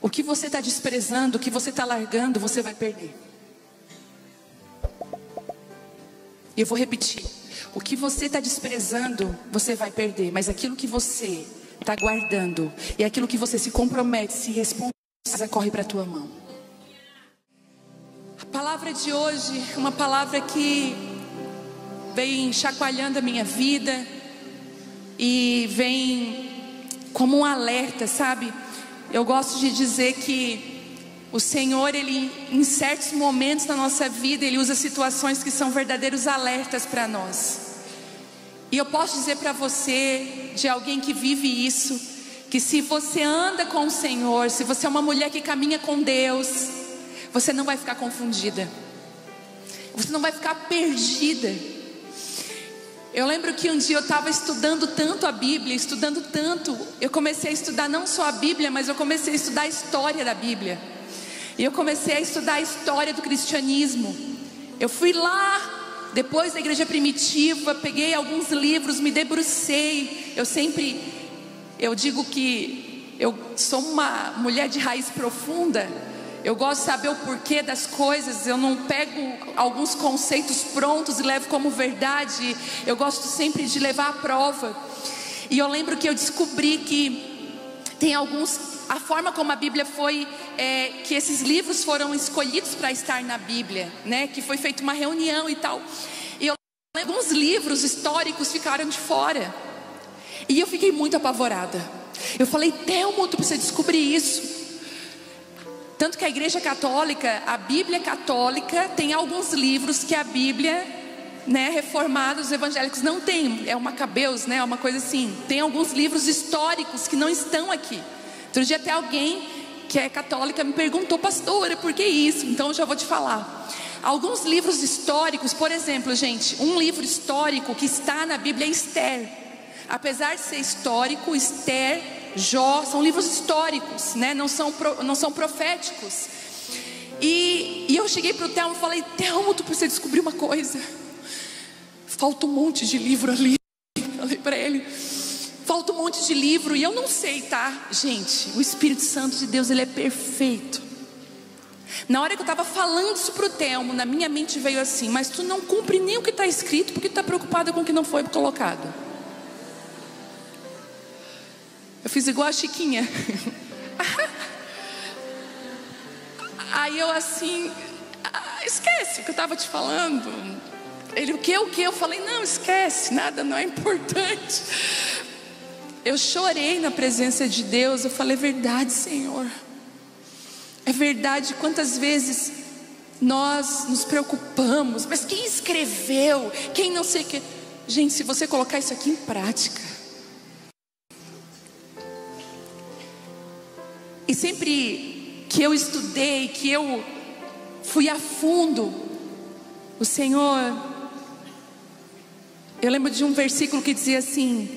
O que você está desprezando, o que você está largando, você vai perder. E eu vou repetir: o que você está desprezando, você vai perder. Mas aquilo que você está guardando, e aquilo que você se compromete, se responde, corre para a tua mão. A palavra de hoje, uma palavra que vem chacoalhando a minha vida e vem como um alerta, sabe? Eu gosto de dizer que o Senhor, Ele, em certos momentos da nossa vida, Ele usa situações que são verdadeiros alertas para nós. E eu posso dizer para você, de alguém que vive isso, que se você anda com o Senhor, se você é uma mulher que caminha com Deus, você não vai ficar confundida, você não vai ficar perdida. Eu lembro que um dia eu estava estudando tanto a Bíblia, estudando tanto, eu comecei a estudar não só a Bíblia, mas eu comecei a estudar a história da Bíblia. E eu comecei a estudar a história do cristianismo. Eu fui lá, depois da igreja primitiva, peguei alguns livros, me debrucei. Eu digo que eu sou uma mulher de raiz profunda. Eu gosto de saber o porquê das coisas. Eu não pego alguns conceitos prontos e levo como verdade. Eu gosto sempre de levar à prova. E eu lembro que eu descobri que tem alguns... A forma como a Bíblia foi... que esses livros foram escolhidos para estar na Bíblia, né? Que foi feita uma reunião e tal. E eu lembro que alguns livros históricos ficaram de fora. E eu fiquei muito apavorada. Eu falei: Thelmo, tu precisa descobrir isso. Tanto que a igreja católica, a Bíblia católica, tem alguns livros que a Bíblia, né, reformados, evangélicos não tem. É o Macabeus, né, uma coisa assim. Tem alguns livros históricos que não estão aqui. Outro dia até alguém que é católica me perguntou: pastora, por que isso? Então eu já vou te falar. Alguns livros históricos, por exemplo, gente, um livro histórico que está na Bíblia é Esther. Apesar de ser histórico, Esther, Jó, são livros históricos, né? Não são proféticos. E eu cheguei para o Thelmo e falei: Thelmo, tu precisa descobrir uma coisa. Falta um monte de livro ali. Falei para ele: falta um monte de livro. E eu não sei, tá? Gente, o Espírito Santo de Deus, ele é perfeito. Na hora que eu estava falando isso para o Thelmo, na minha mente veio assim: mas tu não cumpre nem o que está escrito, porque tu está preocupada com o que não foi colocado. Eu fiz igual a Chiquinha. Aí eu assim: esquece o que eu estava te falando. Ele: o que? Eu falei: não, esquece, nada, não é importante. Eu chorei na presença de Deus. Eu falei: é verdade, Senhor, é verdade. Quantas vezes nós nos preocupamos, mas quem escreveu, quem não sei o que. Gente, se você colocar isso aqui em prática, e sempre que eu estudei, que eu fui a fundo, o Senhor... Eu lembro de um versículo que dizia assim: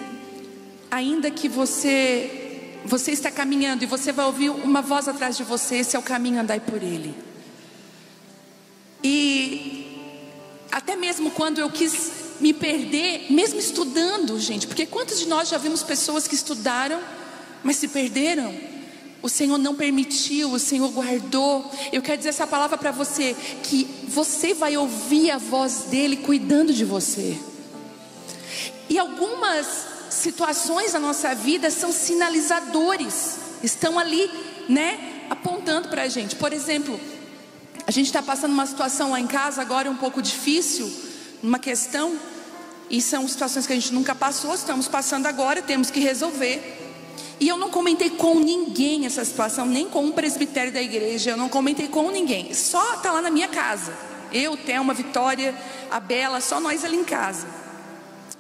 ainda que você está caminhando e você vai ouvir uma voz atrás de você, esse é o caminho, andai por ele. E até mesmo quando eu quis me perder, mesmo estudando, gente, porque quantos de nós já vimos pessoas que estudaram, mas se perderam? O Senhor não permitiu, o Senhor guardou. Eu quero dizer essa palavra para você, que você vai ouvir a voz dele cuidando de você. E algumas situações na nossa vida são sinalizadores, estão ali, né, apontando para a gente. Por exemplo, a gente está passando uma situação lá em casa agora um pouco difícil, uma questão, e são situações que a gente nunca passou, estamos passando agora, temos que resolver. E eu não comentei com ninguém essa situação, nem com um presbitério da igreja, eu não comentei com ninguém, só está lá na minha casa. Eu, Thelma, Vitória, a Bela, só nós ali em casa.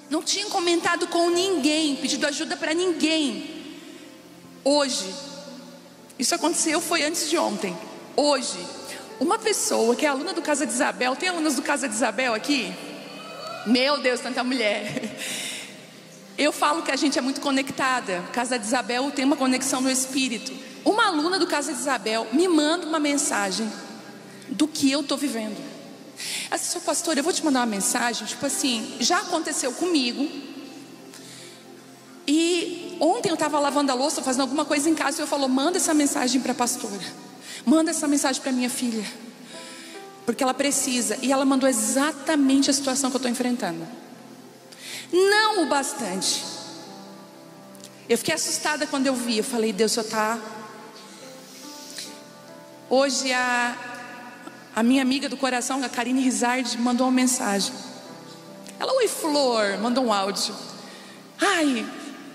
Não tinha comentado com ninguém, pedido ajuda para ninguém. Hoje, isso aconteceu, foi antes de ontem. Hoje, uma pessoa que é aluna do Casa de Isabel, tem alunas do Casa de Isabel aqui? Meu Deus, tanta mulher. Eu falo que a gente é muito conectada. Casa de Isabel tem uma conexão no espírito. Uma aluna do Casa de Isabel me manda uma mensagem do que eu estou vivendo. Assim: seu pastor, eu vou te mandar uma mensagem, tipo assim, já aconteceu comigo, e ontem eu estava lavando a louça, fazendo alguma coisa em casa, e eu falou: manda essa mensagem para a pastora, manda essa mensagem para minha filha, porque ela precisa. E ela mandou exatamente a situação que eu estou enfrentando. Não o bastante, eu fiquei assustada quando eu vi. Eu falei: Deus, o Senhor está... Hoje a minha amiga do coração, a Karine Rizard, mandou uma mensagem. Ela: oi Flor, mandou um áudio. Ai,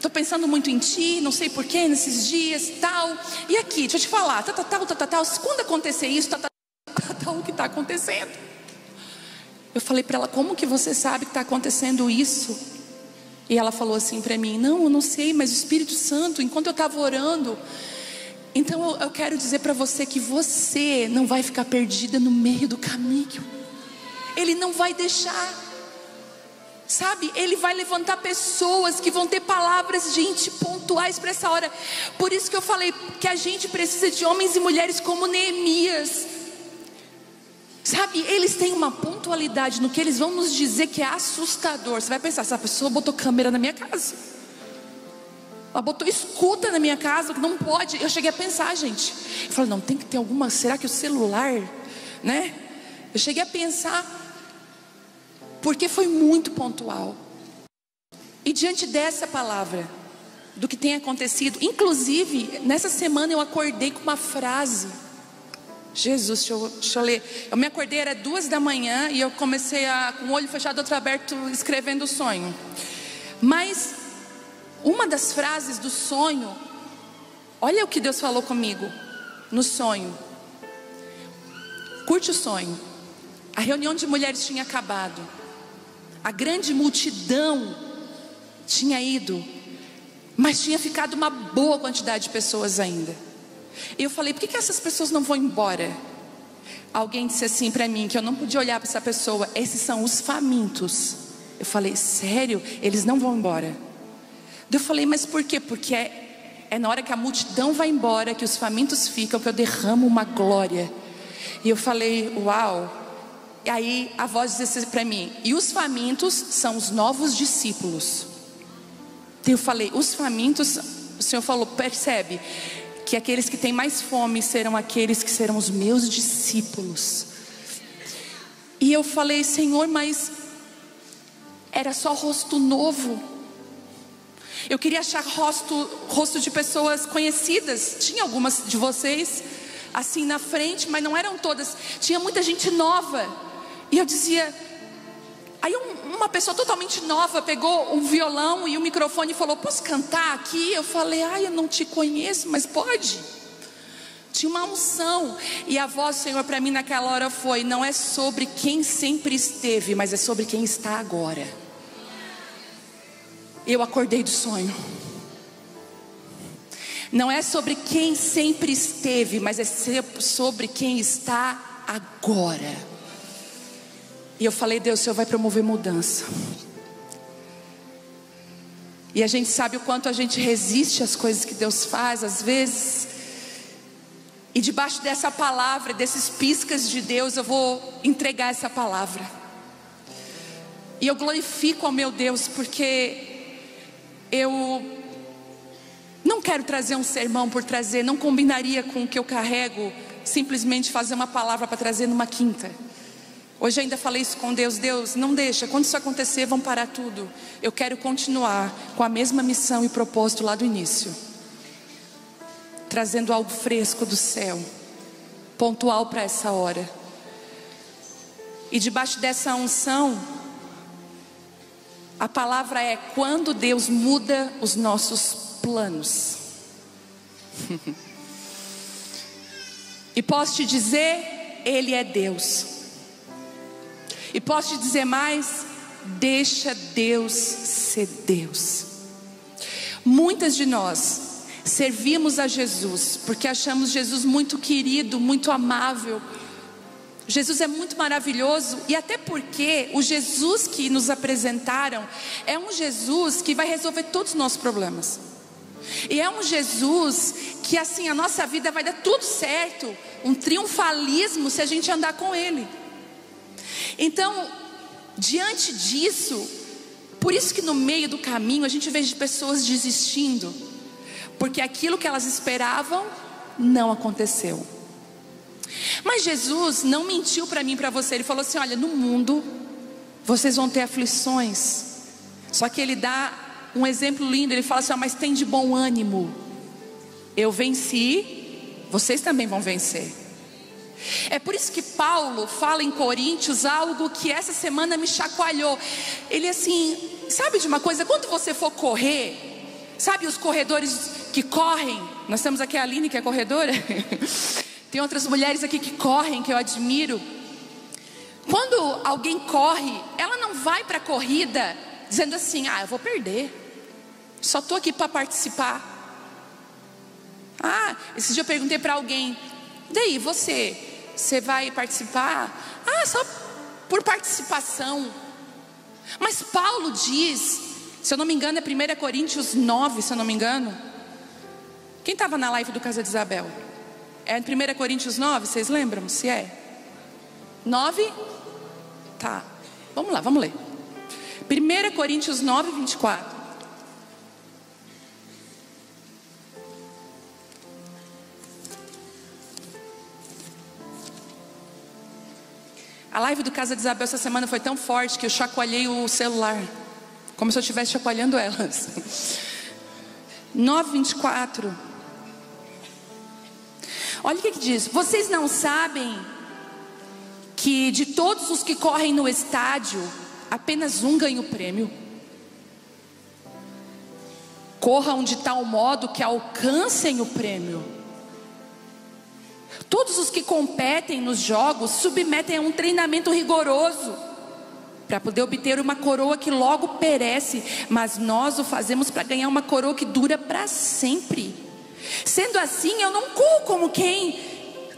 tô pensando muito em ti, não sei porquê, nesses dias, tal. E aqui, deixa eu te falar, quando acontecer isso, o que está acontecendo? Eu falei para ela: como que você sabe que está acontecendo isso? E ela falou assim para mim: não, eu não sei, mas o Espírito Santo, enquanto eu estava orando. Então eu quero dizer para você que você não vai ficar perdida no meio do caminho. Ele não vai deixar, sabe? Ele vai levantar pessoas que vão ter palavras, gente, pontuais para essa hora. Por isso que eu falei que a gente precisa de homens e mulheres como Neemias, sabe? Eles têm uma pontualidade no que eles vão nos dizer que é assustador. Você vai pensar: essa pessoa botou câmera na minha casa, ela botou escuta na minha casa, que não pode. Eu cheguei a pensar, gente, eu falei: não, tem que ter alguma, será que o celular, né? Eu cheguei a pensar, porque foi muito pontual. E diante dessa palavra, do que tem acontecido, inclusive nessa semana eu acordei com uma frase. Jesus, deixa eu ler. Eu me acordei, era 2 da manhã, e eu comecei com o olho fechado, outro aberto, escrevendo o sonho. Mas uma das frases do sonho, olha o que Deus falou comigo no sonho. Curte o sonho. A reunião de mulheres tinha acabado, a grande multidão tinha ido, mas tinha ficado uma boa quantidade de pessoas ainda. E eu falei: por que essas pessoas não vão embora? Alguém disse assim para mim, que eu não podia olhar para essa pessoa: esses são os famintos. Eu falei: sério? Eles não vão embora? Eu falei: mas por quê? Porque é na hora que a multidão vai embora que os famintos ficam, que eu derramo uma glória. E eu falei: uau. E aí a voz disse assim para mim: e os famintos são os novos discípulos. Eu falei: os famintos, o Senhor falou, percebe que aqueles que têm mais fome serão aqueles que serão os meus discípulos. E eu falei: Senhor, mas era só rosto novo. Eu queria achar rosto de pessoas conhecidas. Tinha algumas de vocês assim na frente, mas não eram todas. Tinha muita gente nova. E eu dizia... Aí uma pessoa totalmente nova pegou um violão e um microfone e falou: posso cantar aqui? Eu falei: eu não te conheço, mas pode. Tinha uma unção. E a voz do Senhor para mim naquela hora foi: não é sobre quem sempre esteve, mas é sobre quem está agora. Eu acordei do sonho. Não é sobre quem sempre esteve, mas é sobre quem está agora. E eu falei: Deus, o Senhor vai promover mudança. E a gente sabe o quanto a gente resiste às coisas que Deus faz às vezes. E debaixo dessa palavra, desses piscas de Deus, eu vou entregar essa palavra. E eu glorifico ao meu Deus, porque eu não quero trazer um sermão por trazer. Não combinaria com o que eu carrego simplesmente fazer uma palavra para trazer numa quinta. Hoje ainda falei isso com Deus: Deus, não deixa, quando isso acontecer vão parar tudo. Eu quero continuar com a mesma missão e propósito lá do início, trazendo algo fresco do céu, pontual para essa hora. E debaixo dessa unção, a palavra é: quando Deus muda os nossos planos. E posso te dizer, Ele é Deus. E posso te dizer mais: deixa Deus ser Deus. Muitas de nós servimos a Jesus porque achamos Jesus muito querido, muito amável. Jesus é muito maravilhoso, e até porque o Jesus que nos apresentaram é um Jesus que vai resolver todos os nossos problemas. E é um Jesus que assim a nossa vida vai dar tudo certo, um triunfalismo se a gente andar com Ele. Então, diante disso, Por isso que no meio do caminho a gente vê pessoas desistindo, porque aquilo que elas esperavam não aconteceu. Mas Jesus não mentiu para mim e para você. Ele falou assim: olha, no mundo vocês vão ter aflições. Só que ele dá um exemplo lindo. Ele fala assim: mas tem de bom ânimo, eu venci, vocês também vão vencer. É por isso que Paulo fala em Coríntios algo que essa semana me chacoalhou. Ele assim, sabe de uma coisa? Quando você for correr, sabe os corredores que correm? Nós temos aqui a Aline, que é corredora. Tem outras mulheres aqui que correm, que eu admiro. Quando alguém corre, ela não vai para a corrida dizendo assim: eu vou perder, só estou aqui para participar. Esse dia eu perguntei para alguém: daí você vai participar? Só por participação. Mas Paulo diz, se eu não me engano é 1 Coríntios 9, se eu não me engano. Quem estava na live do Casa de Isabel? É 1 Coríntios 9, vocês lembram se é? 9? Tá, vamos lá, vamos ler. 1 Coríntios 9, 24. A live do Casa de Isabel essa semana foi tão forte que eu chacoalhei o celular, como se eu estivesse chacoalhando elas. 9, 24. Olha o que diz: vocês não sabem que de todos os que correm no estádio, apenas um ganha o prêmio? Corram de tal modo que alcancem o prêmio. Todos os que competem nos jogos submetem a um treinamento rigoroso para poder obter uma coroa que logo perece, mas nós o fazemos para ganhar uma coroa que dura para sempre. Sendo assim, eu não corro como quem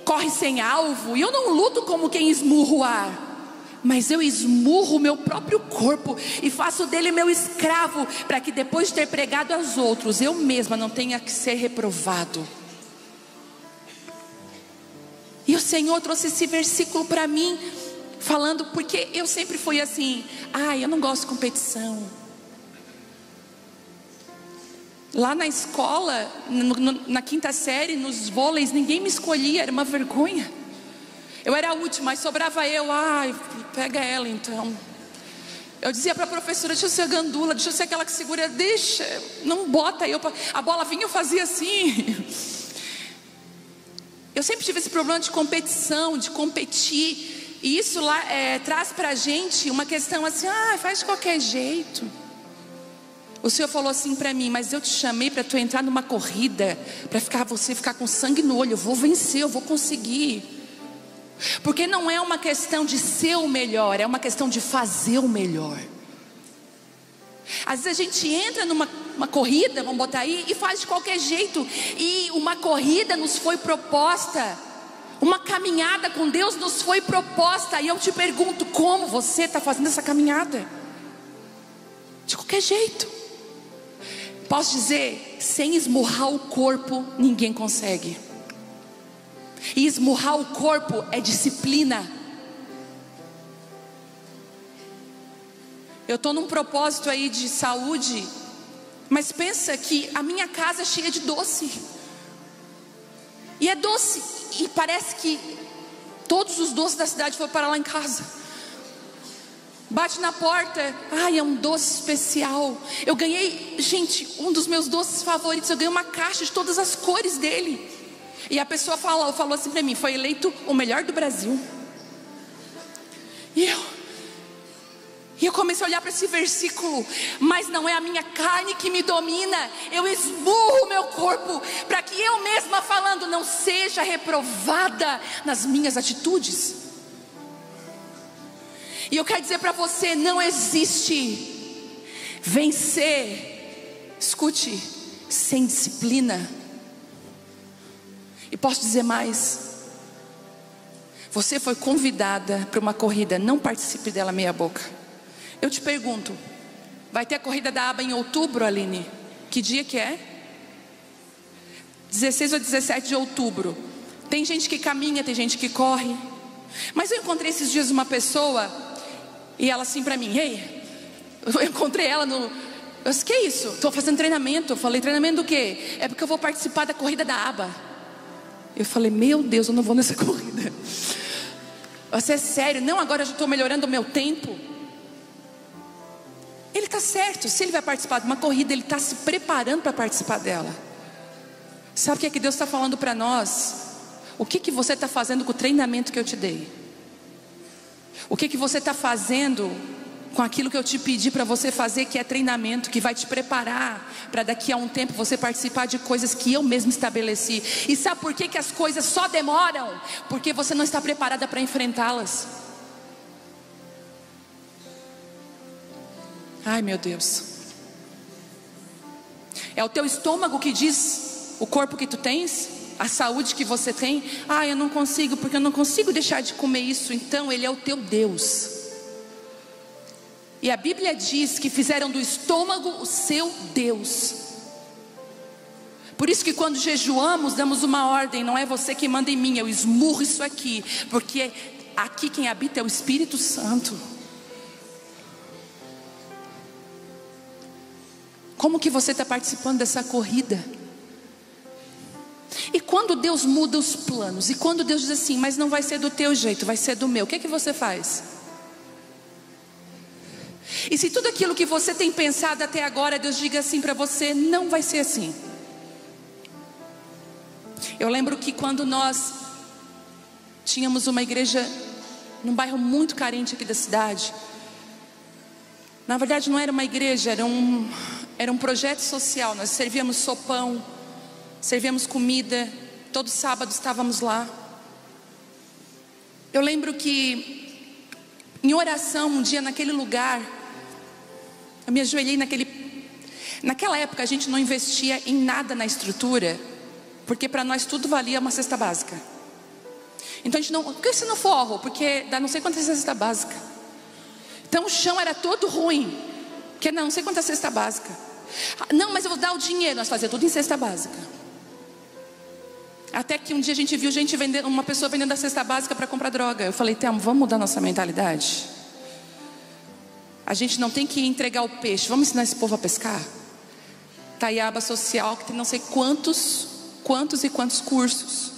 corre sem alvo, e eu não luto como quem esmurra o ar, mas eu esmurro o meu próprio corpo e faço dele meu escravo, para que depois de ter pregado aos outros, eu mesma não tenha que ser reprovado. E o Senhor trouxe esse versículo para mim, falando, porque eu sempre fui assim: eu não gosto de competição. Lá na escola, na quinta série, nos vôleis, ninguém me escolhia, era uma vergonha. Eu era a última, mas sobrava eu. Pega ela então. Eu dizia para a professora: deixa eu ser a gandula, deixa eu ser aquela que segura, deixa, não bota eu. A bola vinha, eu fazia assim. Eu sempre tive esse problema de competição, de competir. E isso lá traz para a gente uma questão assim: faz de qualquer jeito. O Senhor falou assim para mim: mas eu te chamei para tu entrar numa corrida, para você ficar com sangue no olho. Eu vou vencer, eu vou conseguir. Porque não é uma questão de ser o melhor, é uma questão de fazer o melhor. Às vezes a gente entra numa corrida, vamos botar aí, e faz de qualquer jeito. E uma corrida nos foi proposta, uma caminhada com Deus nos foi proposta. E eu te pergunto: como você está fazendo essa caminhada? De qualquer jeito. Posso dizer, sem esmurrar o corpo, ninguém consegue. E esmurrar o corpo é disciplina. Eu estou num propósito aí de saúde, mas pensa que a minha casa é cheia de doce. E é doce, e parece que todos os doces da cidade foram parar lá em casa. Bate na porta, é um doce especial. Eu ganhei, gente, um dos meus doces favoritos. Eu ganhei uma caixa de todas as cores dele. E a pessoa falou assim para mim: foi eleito o melhor do Brasil. E eu comecei a olhar para esse versículo: mas não é a minha carne que me domina, eu esmurro o meu corpo, para que eu mesma falando não seja reprovada nas minhas atitudes. E eu quero dizer para você: não existe vencer, escute, sem disciplina. E posso dizer mais: você foi convidada para uma corrida, não participe dela meia boca. Eu te pergunto, vai ter a corrida da aba em outubro, Aline? Que dia que é? 16 ou 17 de outubro. Tem gente que caminha, tem gente que corre. Mas eu encontrei esses dias uma pessoa, e ela assim para mim: ei, Eu encontrei ela no... Eu disse, que é isso? Estou fazendo treinamento. Eu falei, treinamento do quê? É porque eu vou participar da corrida da aba. Eu falei, meu Deus, eu não vou nessa corrida. Você é sério? Não, agora eu já estou melhorando o meu tempo. Ele está certo. Se ele vai participar de uma corrida, ele está se preparando para participar dela. Sabe o que é que Deus está falando para nós? O que você está fazendo com o treinamento que eu te dei? O que você está fazendo com aquilo que eu te pedi para você fazer, que é treinamento, que vai te preparar para daqui a um tempo você participar de coisas que eu mesmo estabeleci. E sabe por que as coisas só demoram? Porque você não está preparada para enfrentá-las. Ai, meu Deus. É o teu estômago que diz o corpo que tu tens, a saúde que você tem. Ah, eu não consigo, porque eu não consigo deixar de comer isso. Então ele é o teu Deus. E a Bíblia diz que fizeram do estômago o seu Deus. Por isso que quando jejuamos, damos uma ordem. Não é você que manda em mim, eu esmurro isso aqui. Porque aqui quem habita é o Espírito Santo. Como que você está participando dessa corrida? E quando Deus muda os planos, e quando Deus diz assim, mas não vai ser do teu jeito, vai ser do meu, o que você faz? E se tudo aquilo que você tem pensado até agora, Deus diga assim para você, não vai ser assim. Eu lembro que quando nós tínhamos uma igreja num bairro muito carente aqui da cidade, na verdade não era uma igreja, era um projeto social. Nós servíamos sopão, servíamos comida, todo sábado estávamos lá. Eu lembro que em oração um dia naquele lugar, eu me ajoelhei naquela época a gente não investia em nada na estrutura, porque para nós tudo valia uma cesta básica. Então a gente não, por que se não forro? Porque dá não sei quantas cesta básica. Então o chão era todo ruim, porque não sei quantas cesta básica. Não, mas eu vou dar o dinheiro. Nós fazíamos tudo em cesta básica. Até que um dia a gente viu uma pessoa vendendo a cesta básica para comprar droga. Eu falei, Thelma, vamos mudar nossa mentalidade? A gente não tem que entregar o peixe, vamos ensinar esse povo a pescar? Está aí a aba social que tem não sei quantos e quantos cursos,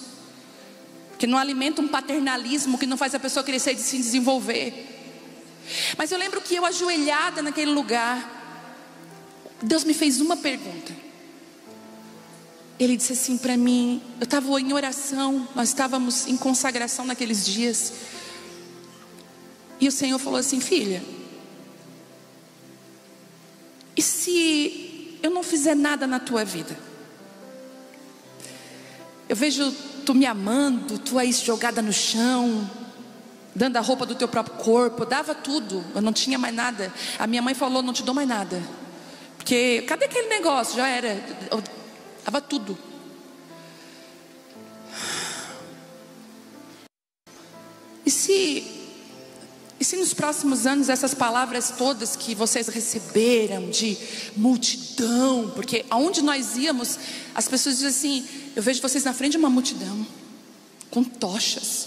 que não alimenta um paternalismo, que não faz a pessoa crescer e se desenvolver. Mas eu lembro que eu ajoelhada naquele lugar, Deus me fez uma pergunta. Ele disse assim para mim, eu estava em oração, nós estávamos em consagração naqueles dias, e o Senhor falou assim, filha, e se eu não fizer nada na tua vida? Eu vejo tu me amando, tu aí jogada no chão, dando a roupa do teu próprio corpo. Eu dava tudo, eu não tinha mais nada. A minha mãe falou, não te dou mais nada, porque cadê aquele negócio? Já era, eu dava tudo. E se nos próximos anos essas palavras todas que vocês receberam de multidão, porque aonde nós íamos, as pessoas dizem assim, eu vejo vocês na frente de uma multidão, com tochas.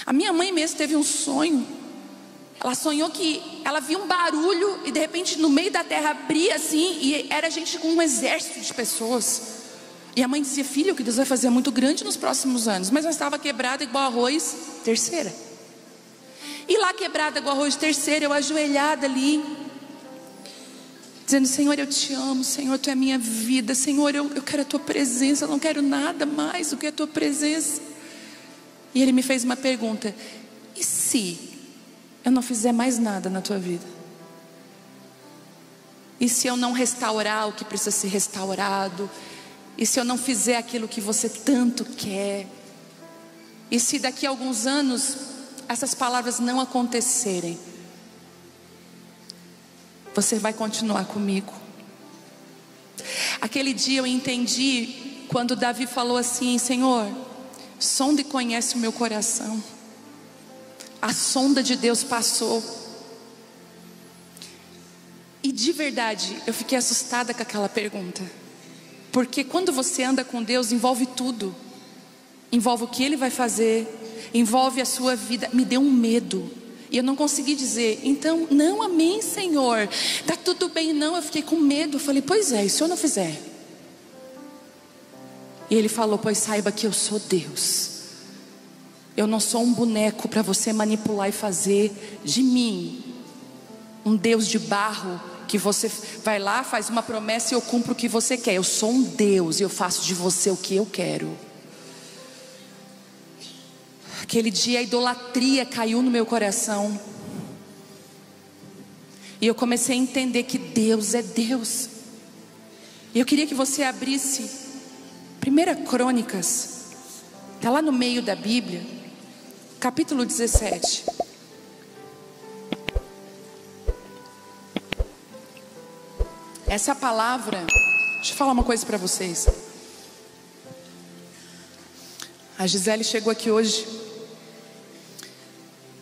A minha mãe mesmo teve um sonho. Ela sonhou que ela via um barulho e de repente no meio da terra abria assim, e era gente com um exército de pessoas. E a mãe dizia, filha, o que Deus vai fazer é muito grande nos próximos anos. Mas nós estava quebrada igual arroz, terceira. E lá quebrada igual arroz, terceira, eu ajoelhada ali, dizendo, Senhor, eu te amo, Senhor, tu é a minha vida, Senhor, eu quero a tua presença, eu não quero nada mais do que a tua presença. E Ele me fez uma pergunta, e se eu não fizer mais nada na tua vida? E se eu não restaurar o que precisa ser restaurado? E se eu não fizer aquilo que você tanto quer? E se daqui a alguns anos essas palavras não acontecerem, você vai continuar comigo? Aquele dia eu entendi quando Davi falou assim, Senhor, sonda e conhece o meu coração. A sonda de Deus passou. E de verdade eu fiquei assustada com aquela pergunta, porque quando você anda com Deus envolve tudo. Envolve o que Ele vai fazer, envolve a sua vida. Me deu um medo. E eu não consegui dizer, então, não, amém, Senhor, está tudo bem, não. Eu fiquei com medo, eu falei, pois é, e se eu não fizer? E ele falou, pois saiba que eu sou Deus. Eu não sou um boneco para você manipular e fazer de mim um Deus de barro, que você vai lá, faz uma promessa e eu cumpro o que você quer. Eu sou um Deus e eu faço de você o que eu quero. Aquele dia a idolatria caiu no meu coração. E eu comecei a entender que Deus é Deus. E eu queria que você abrisse 1 Crônicas, está lá no meio da Bíblia, capítulo 17. Essa palavra, deixa eu falar uma coisa para vocês. A Gisele chegou aqui hoje.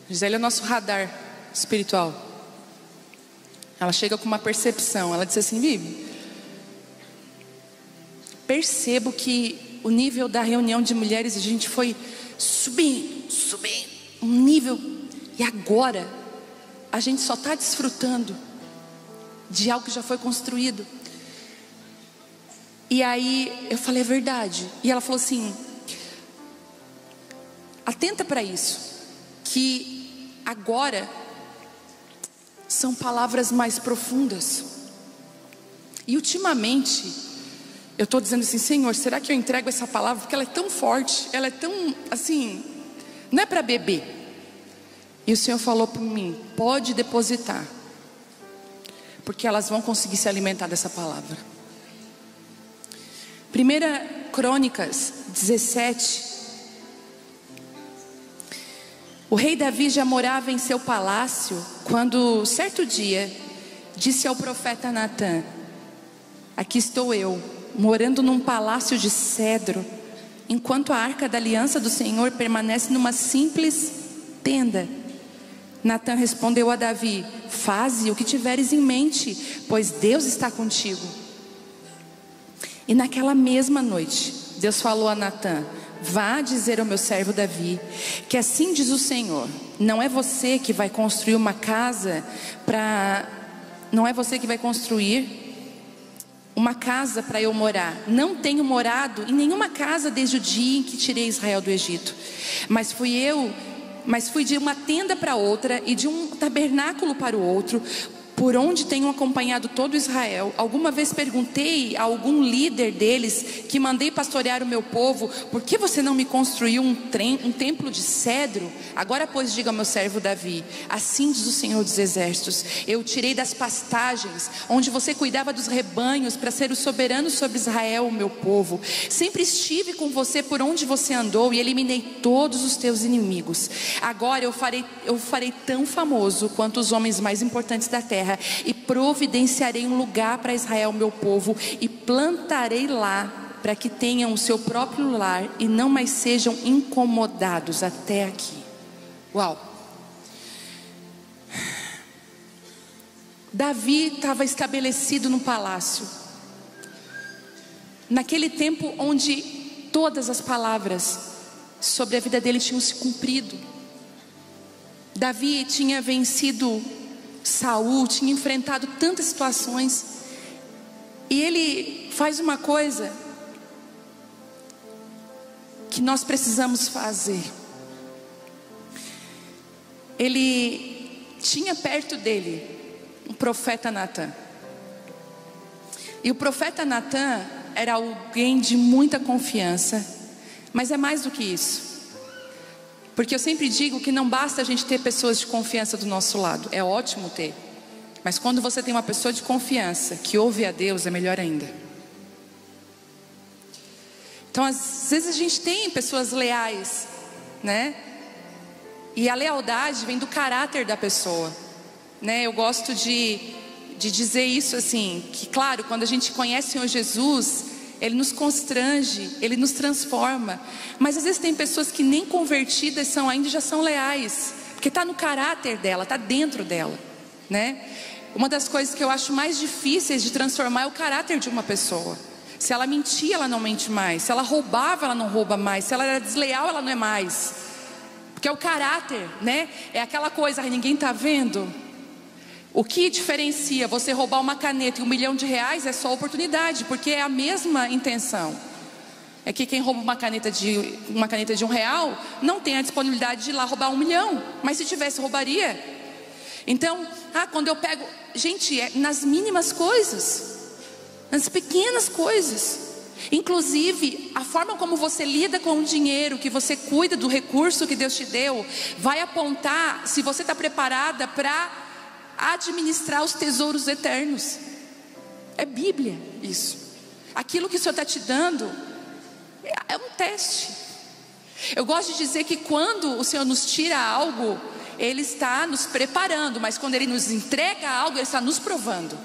Gisele é nosso radar espiritual. Ela chega com uma percepção. Ela disse assim, Vivi, percebo que o nível da reunião de mulheres, a gente foi subindo um nível, e agora a gente só está desfrutando de algo que já foi construído. E aí eu falei, é verdade. E ela falou assim, atenta para isso, que agora são palavras mais profundas. E ultimamente eu estou dizendo assim, Senhor, será que eu entrego essa palavra? Porque ela é tão forte, ela é tão assim, não é para beber. E o Senhor falou para mim, pode depositar, porque elas vão conseguir se alimentar dessa palavra. 1 Crônicas 17. O rei Davi já morava em seu palácio, quando certo dia disse ao profeta Natã, aqui estou eu, morando num palácio de cedro, enquanto a arca da aliança do Senhor permanece numa simples tenda. Natã respondeu a Davi, faze o que tiveres em mente, pois Deus está contigo. E naquela mesma noite, Deus falou a Natã, vá dizer ao meu servo Davi, que assim diz o Senhor, não é você que vai construir uma casa não é você que vai construir uma casa para eu morar. Não tenho morado em nenhuma casa desde o dia em que tirei Israel do Egito. Mas fui de uma tenda para outra e de um tabernáculo para o outro, por onde tenho acompanhado todo Israel. Alguma vez perguntei a algum líder deles, que mandei pastorear o meu povo, por que você não me construiu um templo de cedro? Agora pois diga ao meu servo Davi, assim diz o Senhor dos Exércitos, eu o tirei das pastagens, onde você cuidava dos rebanhos, para ser o soberano sobre Israel, o meu povo. Sempre estive com você por onde você andou, e eliminei todos os teus inimigos. Agora eu farei tão famoso quanto os homens mais importantes da terra, e providenciarei um lugar para Israel, meu povo, e plantarei lá, para que tenham o seu próprio lar e não mais sejam incomodados até aqui. Uau! Davi estava estabelecido no palácio, naquele tempo onde todas as palavras sobre a vida dele tinham se cumprido. Davi tinha vencido Saul, tinha enfrentado tantas situações, e ele faz uma coisa que nós precisamos fazer. Ele tinha perto dele o profeta Natã, e o profeta Natã era alguém de muita confiança, mas é mais do que isso. Porque eu sempre digo que não basta a gente ter pessoas de confiança do nosso lado, é ótimo ter, mas quando você tem uma pessoa de confiança que ouve a Deus, é melhor ainda. Então às vezes a gente tem pessoas leais, né? E a lealdade vem do caráter da pessoa, né? Eu gosto de dizer isso assim, que claro, quando a gente conhece o Senhor Jesus, Ele nos constrange, Ele nos transforma. Mas às vezes tem pessoas que nem convertidas são ainda e já são leais, porque está no caráter dela, está dentro dela, né? Uma das coisas que eu acho mais difíceis de transformar é o caráter de uma pessoa. Se ela mentia, ela não mente mais. Se ela roubava, ela não rouba mais. Se ela era desleal, ela não é mais. Porque é o caráter, né? É aquela coisa, ninguém está vendo. O que diferencia você roubar uma caneta e R$1 milhão é só oportunidade, porque é a mesma intenção. É que quem rouba uma caneta de R$1 não tem a disponibilidade de ir lá roubar 1 milhão, mas se tivesse, roubaria. Então, quando eu pego, gente, é nas mínimas coisas, nas pequenas coisas. Inclusive, a forma como você lida com o dinheiro, que você cuida do recurso que Deus te deu, vai apontar se você está preparada para administrar os tesouros eternos. É Bíblia isso. Aquilo que o Senhor está te dando é um teste. Eu gosto de dizer que quando o Senhor nos tira algo, Ele está nos preparando, mas quando Ele nos entrega algo, Ele está nos provando.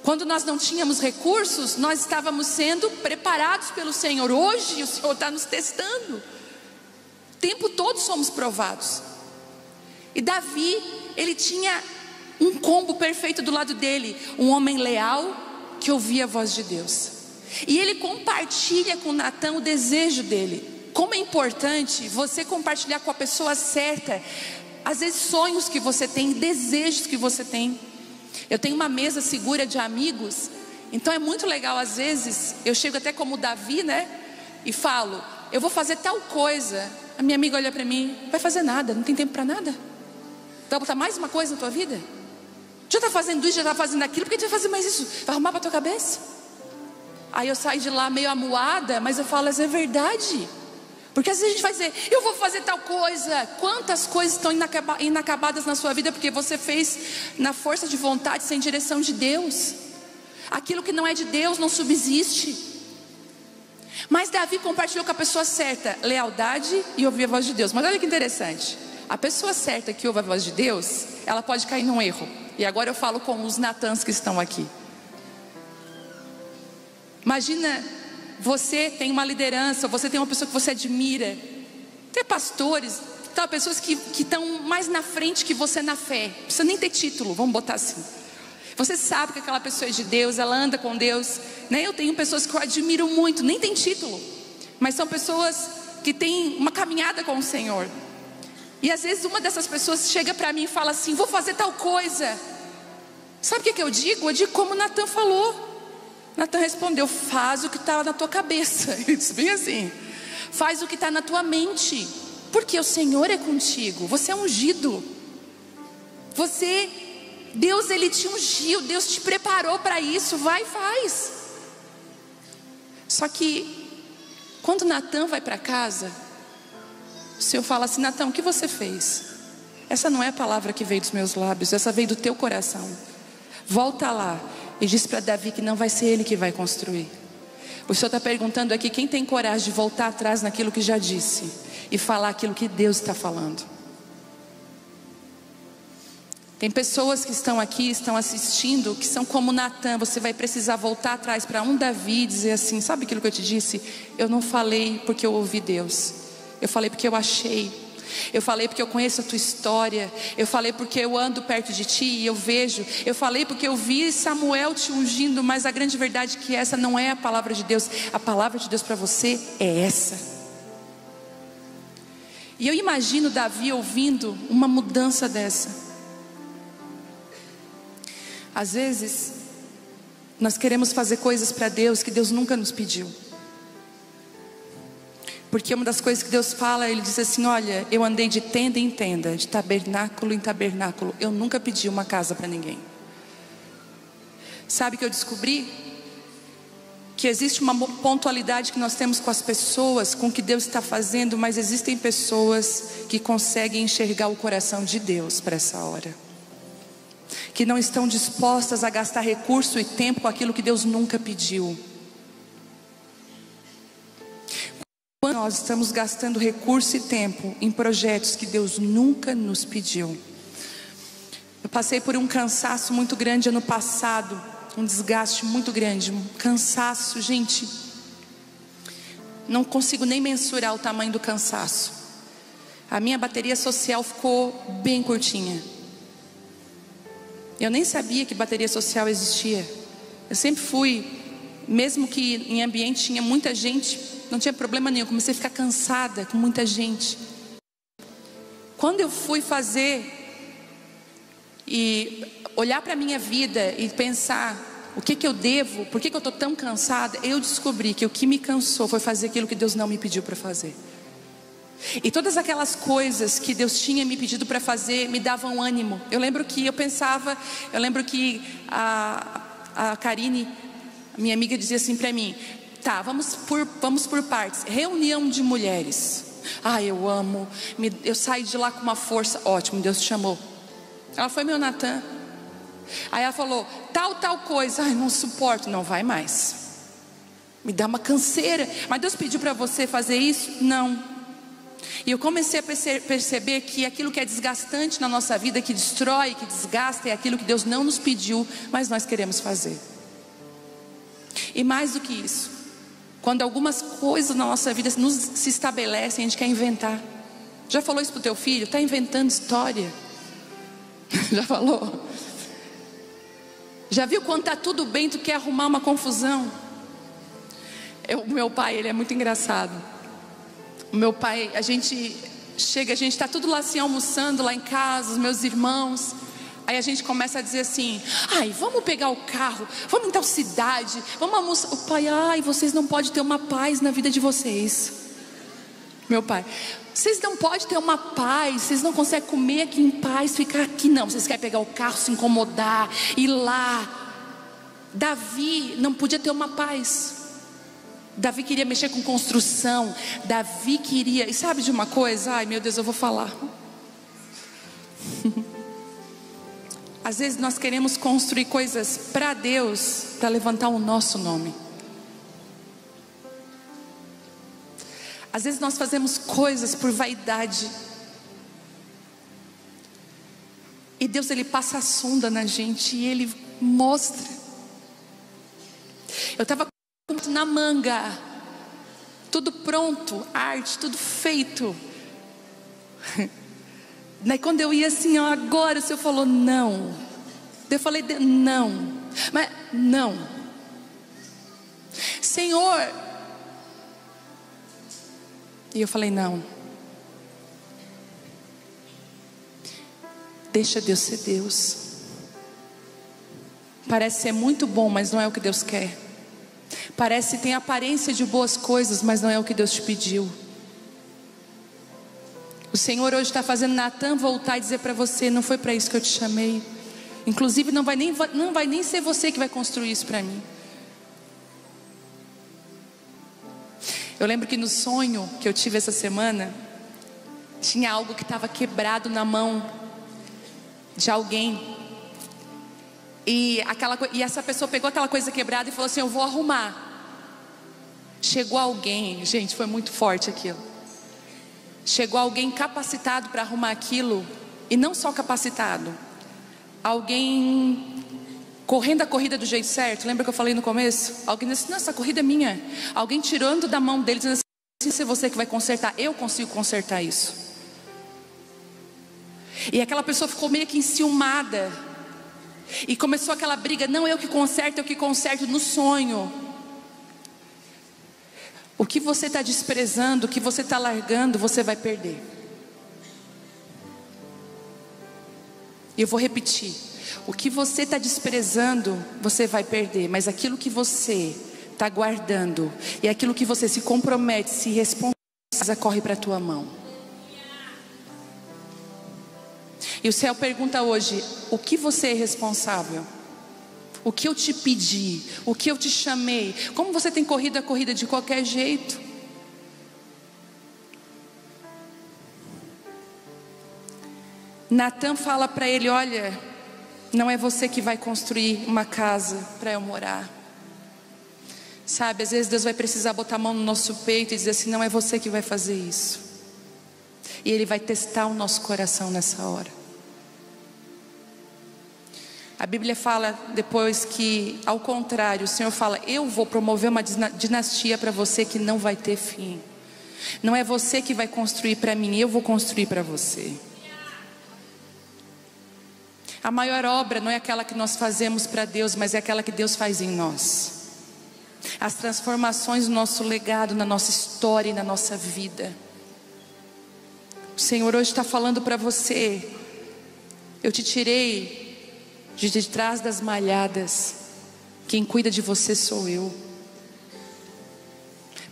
Quando nós não tínhamos recursos, nós estávamos sendo preparados pelo Senhor. Hoje o Senhor está nos testando. O tempo todo somos provados. E Davi, ele tinha um combo perfeito do lado dele. Um homem leal que ouvia a voz de Deus. E ele compartilha com Natã o desejo dele. Como é importante você compartilhar com a pessoa certa, às vezes sonhos que você tem, desejos que você tem. Eu tenho uma mesa segura de amigos, então é muito legal, às vezes eu chego até como Davi, né? E falo, eu vou fazer tal coisa. A minha amiga olha para mim, não vai fazer nada, não tem tempo para nada. Vai botar mais uma coisa na tua vida? Já está fazendo isso, já está fazendo aquilo, por que tu vai fazer mais isso? Vai arrumar para tua cabeça? Aí eu saio de lá meio amuada, mas eu falo, é verdade. Porque às vezes a gente vai dizer, eu vou fazer tal coisa. Quantas coisas estão inacabadas na sua vida porque você fez na força de vontade, sem direção de Deus. Aquilo que não é de Deus não subsiste. Mas Davi compartilhou com a pessoa certa lealdade e ouvir a voz de Deus. Mas olha que interessante, a pessoa certa que ouve a voz de Deus, ela pode cair num erro. E agora eu falo com os Natãs que estão aqui. Imagina, você tem uma liderança, você tem uma pessoa que você admira, tem pastores, tá, pessoas que estão mais na frente que você na fé, não precisa nem ter título, vamos botar assim. Você sabe que aquela pessoa é de Deus, ela anda com Deus, né? Eu tenho pessoas que eu admiro muito, nem tem título, mas são pessoas que têm uma caminhada com o Senhor. E às vezes uma dessas pessoas chega para mim e fala assim, vou fazer tal coisa. Sabe o que eu digo? Eu digo como Natã falou. Natã respondeu, faz o que está na tua cabeça. Ele disse bem assim, faz o que está na tua mente, porque o Senhor é contigo, você é ungido. Deus ele te ungiu, Deus te preparou para isso, vai e faz. Só que quando Natã vai para casa, o Senhor fala assim, Natã, o que você fez? Essa não é a palavra que veio dos meus lábios, essa veio do teu coração. Volta lá e diz para Davi que não vai ser ele que vai construir. O Senhor está perguntando aqui, quem tem coragem de voltar atrás naquilo que já disse e falar aquilo que Deus está falando? Tem pessoas que estão aqui, estão assistindo, que são como Natã. Você vai precisar voltar atrás para um Davi e dizer assim, sabe aquilo que eu te disse? Eu não falei porque eu ouvi Deus, eu falei porque eu achei. Eu falei porque eu conheço a tua história. Eu falei porque eu ando perto de ti e eu vejo. Eu falei porque eu vi Samuel te ungindo. Mas a grande verdade é que essa não é a palavra de Deus. A palavra de Deus para você é essa. E eu imagino Davi ouvindo uma mudança dessa. Às vezes nós queremos fazer coisas para Deus que Deus nunca nos pediu. Porque uma das coisas que Deus fala, Ele diz assim, olha, eu andei de tenda em tenda, de tabernáculo em tabernáculo, eu nunca pedi uma casa para ninguém. Sabe que eu descobri? Que existe uma pontualidade que nós temos com as pessoas, com o que Deus está fazendo, mas existem pessoas que conseguem enxergar o coração de Deus para essa hora, que não estão dispostas a gastar recurso e tempo com aquilo que Deus nunca pediu. Quando nós estamos gastando recurso e tempo em projetos que Deus nunca nos pediu. Eu passei por um cansaço muito grande ano passado, um desgaste muito grande, um cansaço, gente, não consigo nem mensurar o tamanho do cansaço. A minha bateria social ficou bem curtinha. Eu nem sabia que bateria social existia. Eu sempre fui, mesmo que em ambiente tinha muita gente, não tinha problema nenhum. Comecei a ficar cansada com muita gente. Quando eu fui fazer e olhar para a minha vida e pensar o que eu devo, por que eu estou tão cansada, eu descobri que o que me cansou foi fazer aquilo que Deus não me pediu para fazer. E todas aquelas coisas que Deus tinha me pedido para fazer me davam ânimo. Eu lembro que a Karine, minha amiga, dizia assim para mim: tá, vamos por partes. Reunião de mulheres. Eu amo, eu saí de lá com uma força. Ótimo, Deus te chamou. Ela foi meu Natan. Aí ela falou, tal coisa. Não suporto, não vai mais. Me dá uma canseira. Mas Deus pediu para você fazer isso? Não. E eu comecei a perceber que aquilo que é desgastante na nossa vida, que destrói, que desgasta, é aquilo que Deus não nos pediu, mas nós queremos fazer. E mais do que isso, quando algumas coisas na nossa vida se estabelecem, a gente quer inventar. Já falou isso para o teu filho? Está inventando história. Já falou? Já viu quando está tudo bem, tu quer arrumar uma confusão? Meu pai, ele é muito engraçado. O meu pai, a gente está tudo lá assim almoçando lá em casa, os meus irmãos. Aí a gente começa a dizer assim: vamos pegar o carro, vamos em tal cidade, vamos almoçar. O pai, vocês não podem ter uma paz na vida de vocês. Meu pai, vocês não podem ter uma paz, vocês não conseguem comer aqui em paz, ficar aqui não. Vocês querem pegar o carro, se incomodar, ir lá. Davi não podia ter uma paz. Davi queria mexer com construção. Davi queria, e sabe de uma coisa? Meu Deus, eu vou falar. Às vezes nós queremos construir coisas para Deus, para levantar o nosso nome. Às vezes nós fazemos coisas por vaidade. E Deus, Ele passa a sonda na gente e Ele mostra. Eu estava na manga, tudo pronto, arte, tudo feito. Daí quando eu ia assim, agora o Senhor falou não. Eu falei não, mas não. Senhor. E eu falei não. Deixa Deus ser Deus. Parece ser muito bom, mas não é o que Deus quer. Parece que tem aparência de boas coisas, mas não é o que Deus te pediu. O Senhor hoje está fazendo Natan voltar e dizer para você: não foi para isso que eu te chamei. Inclusive não vai nem ser você que vai construir isso para mim. Eu lembro que no sonho que eu tive essa semana, tinha algo que estava quebrado na mão de alguém. E essa pessoa pegou aquela coisa quebrada e falou assim: eu vou arrumar. Chegou alguém, gente, foi muito forte aquilo. Chegou alguém capacitado para arrumar aquilo. E não só capacitado, alguém correndo a corrida do jeito certo. Lembra que eu falei no começo? Alguém disse: não, essa corrida é minha. Alguém tirando da mão dele, dizendo assim: se é você que vai consertar, eu consigo consertar isso. E aquela pessoa ficou meio que enciumada. E começou aquela briga: não, eu que conserto no sonho. O que você está desprezando, o que você está largando, você vai perder. E eu vou repetir: o que você está desprezando, você vai perder. Mas aquilo que você está guardando, e aquilo que você se compromete, se responsabiliza, corre para a tua mão. E o céu pergunta hoje: o que você é responsável? O que eu te pedi? O que eu te chamei? Como você tem corrido a corrida de qualquer jeito? Natan fala para ele: olha, não é você que vai construir uma casa para eu morar. Sabe, às vezes Deus vai precisar botar a mão no nosso peito e dizer assim: não é você que vai fazer isso. E Ele vai testar o nosso coração nessa hora. A Bíblia fala depois que, ao contrário, o Senhor fala: eu vou promover uma dinastia para você que não vai ter fim. Não é você que vai construir para mim, eu vou construir para você. A maior obra não é aquela que nós fazemos para Deus, mas é aquela que Deus faz em nós. As transformações do nosso legado, na nossa história e na nossa vida. O Senhor hoje está falando para você: eu te tirei de trás das malhadas, quem cuida de você sou eu.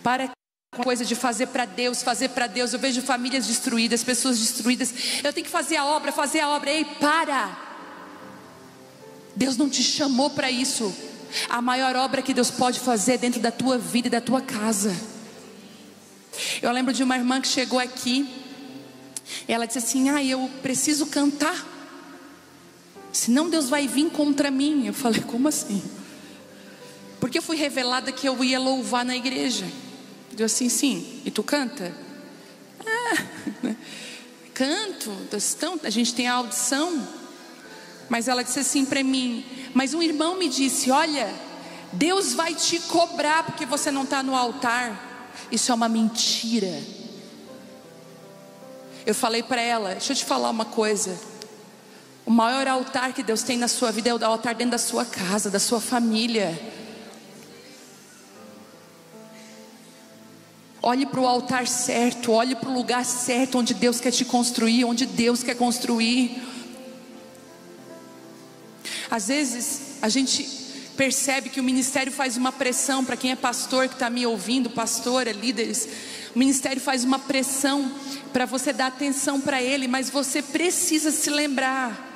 Para com a coisa de fazer para Deus, fazer para Deus. Eu vejo famílias destruídas, pessoas destruídas. Eu tenho que fazer a obra, fazer a obra. Ei, para! Deus não te chamou para isso. A maior obra que Deus pode fazer é dentro da tua vida e da tua casa. Eu lembro de uma irmã que chegou aqui. Ela disse assim: eu preciso cantar, senão Deus vai vir contra mim. Eu falei: como assim? Porque eu fui revelada que eu ia louvar na igreja. Eu assim: sim, e tu canta? Canto, a gente tem a audição. Mas ela disse assim para mim: mas um irmão me disse: olha, Deus vai te cobrar porque você não está no altar. Isso é uma mentira. Eu falei para ela: deixa eu te falar uma coisa. O maior altar que Deus tem na sua vida é o altar dentro da sua casa, da sua família. Olhe para o altar certo, olhe para o lugar certo, onde Deus quer te construir, onde Deus quer construir. Às vezes a gente percebe que o ministério faz uma pressão. Para quem é pastor que está me ouvindo, pastora, líderes, o ministério faz uma pressão para você dar atenção para ele. Mas você precisa se lembrar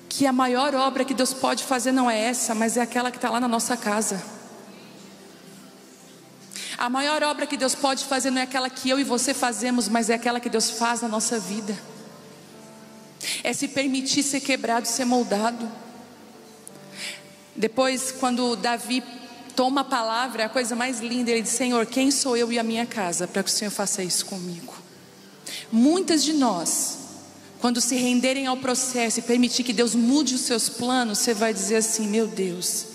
que a maior obra que Deus pode fazer não é essa, mas é aquela que está lá na nossa casa. A maior obra que Deus pode fazer não é aquela que eu e você fazemos, mas é aquela que Deus faz na nossa vida. É se permitir ser quebrado, ser moldado. Depois, quando Davi toma a palavra, é a coisa mais linda. Ele diz: Senhor, quem sou eu e a minha casa para que o Senhor faça isso comigo? Muitas de nós, quando se renderem ao processo e permitir que Deus mude os seus planos, você vai dizer assim: meu Deus,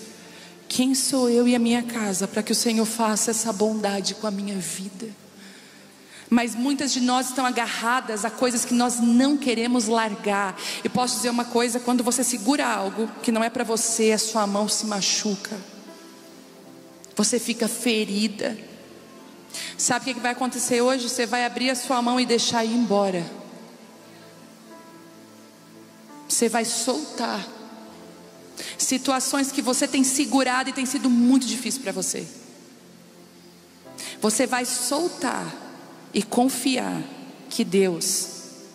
quem sou eu e a minha casa para que o Senhor faça essa bondade com a minha vida? Mas muitas de nós estão agarradas a coisas que nós não queremos largar. E posso dizer uma coisa: quando você segura algo que não é para você, a sua mão se machuca, você fica ferida. Sabe o que vai acontecer hoje? Você vai abrir a sua mão e deixar ir embora. Você vai soltar situações que você tem segurado e tem sido muito difícil para você. Você vai soltar e confiar que Deus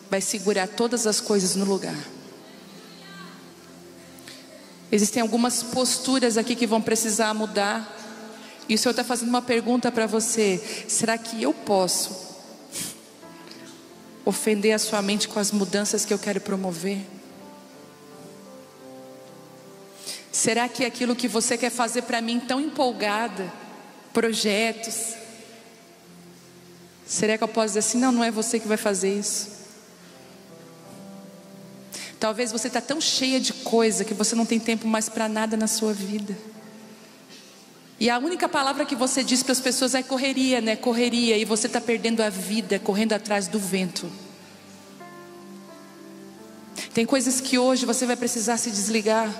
vai segurar todas as coisas no lugar. Existem algumas posturas aqui que vão precisar mudar. E o Senhor está fazendo uma pergunta para você: será que eu posso ofender a sua mente com as mudanças que eu quero promover? Será que aquilo que você quer fazer para mim tão empolgada, projetos, será que eu posso dizer assim: não é você que vai fazer isso? Talvez você está tão cheia de coisa que você não tem tempo mais para nada na sua vida. E a única palavra que você diz para as pessoas é correria, né? Correria. E você está perdendo a vida, correndo atrás do vento. Tem coisas que hoje você vai precisar se desligar.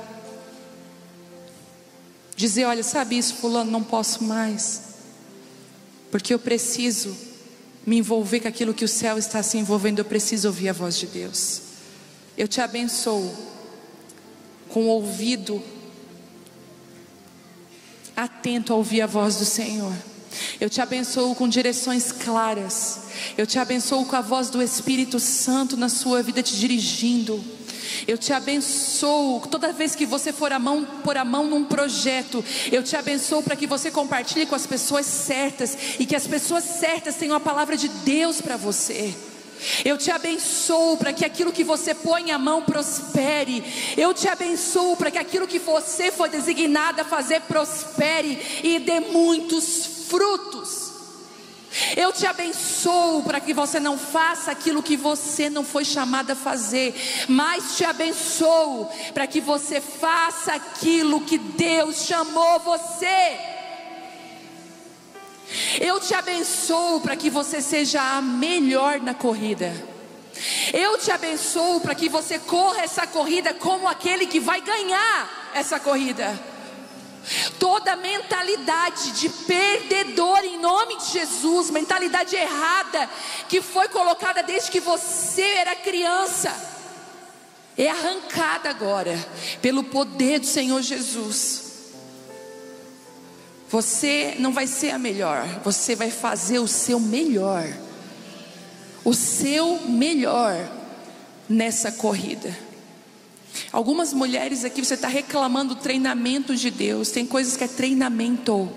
Dizer: olha, sabe isso, fulano, não posso mais. Porque eu preciso me envolver com aquilo que o céu está se envolvendo. Eu preciso ouvir a voz de Deus. Eu te abençoo com o ouvido atento a ouvir a voz do Senhor. Eu te abençoo com direções claras. Eu te abençoo com a voz do Espírito Santo na sua vida te dirigindo. Eu te abençoo toda vez que você pôr a mão num projeto. Eu te abençoo para que você compartilhe com as pessoas certas, e que as pessoas certas tenham a palavra de Deus para você. Eu te abençoo para que aquilo que você põe a mão prospere. Eu te abençoo para que aquilo que você foi designado a fazer prospere e dê muitos frutos. Eu te abençoo para que você não faça aquilo que você não foi chamado a fazer, mas te abençoo para que você faça aquilo que Deus chamou você. Eu te abençoo para que você seja a melhor na corrida. Eu te abençoo para que você corra essa corrida como aquele que vai ganhar essa corrida. toda mentalidade de perdedor em nome de Jesus, mentalidade errada que foi colocada desde que você era criança, é arrancada agora pelo poder do Senhor Jesus. Você não vai ser a melhor, você vai fazer o seu melhor. O seu melhor nessa corrida. Algumas mulheres aqui, você está reclamando do treinamento de Deus. Tem coisas que é treinamento.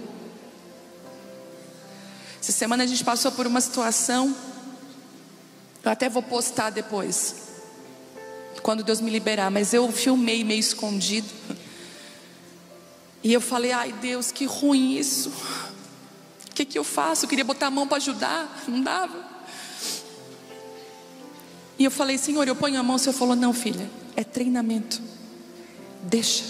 Essa semana a gente passou por uma situação, eu até vou postar depois, quando Deus me liberar, mas eu filmei meio escondido. E eu falei, ai Deus, que ruim isso. O que eu faço? Eu queria botar a mão para ajudar, não dava. E eu falei, Senhor, eu ponho a mão. O Senhor falou, não filha, é treinamento. Deixa.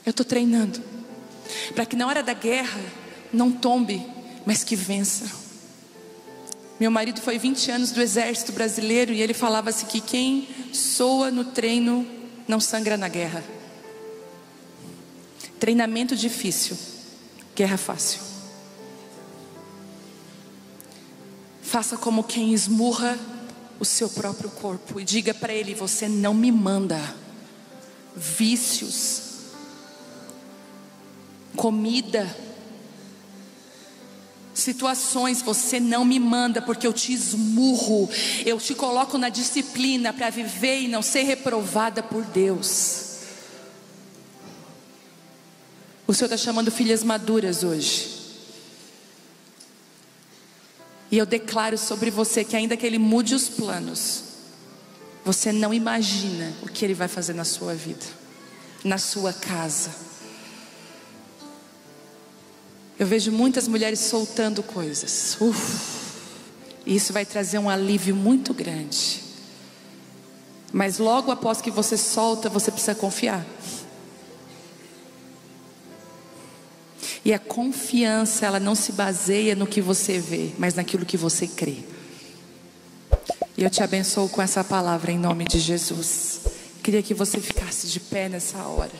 Eu estou treinando, para que na hora da guerra não tombe, mas que vença. Meu marido foi 20 anos do exército brasileiro, e ele falava assim, que quem soa no treino não sangra na guerra. Treinamento difícil, guerra fácil. Faça como quem esmurra o seu próprio corpo e diga para ele, você não me manda. Vícios, comida, situações, você não me manda, porque eu te esmurro, eu te coloco na disciplina para viver e não ser reprovada por Deus. O Senhor está chamando filhas maduras hoje. E eu declaro sobre você que ainda que Ele mude os planos, você não imagina o que Ele vai fazer na sua vida, na sua casa. Eu vejo muitas mulheres soltando coisas. E isso vai trazer um alívio muito grande. Mas logo após que você solta, você precisa confiar. E a confiança, ela não se baseia no que você vê, mas naquilo que você crê. E eu te abençoo com essa palavra em nome de Jesus. Queria que você ficasse de pé nessa hora.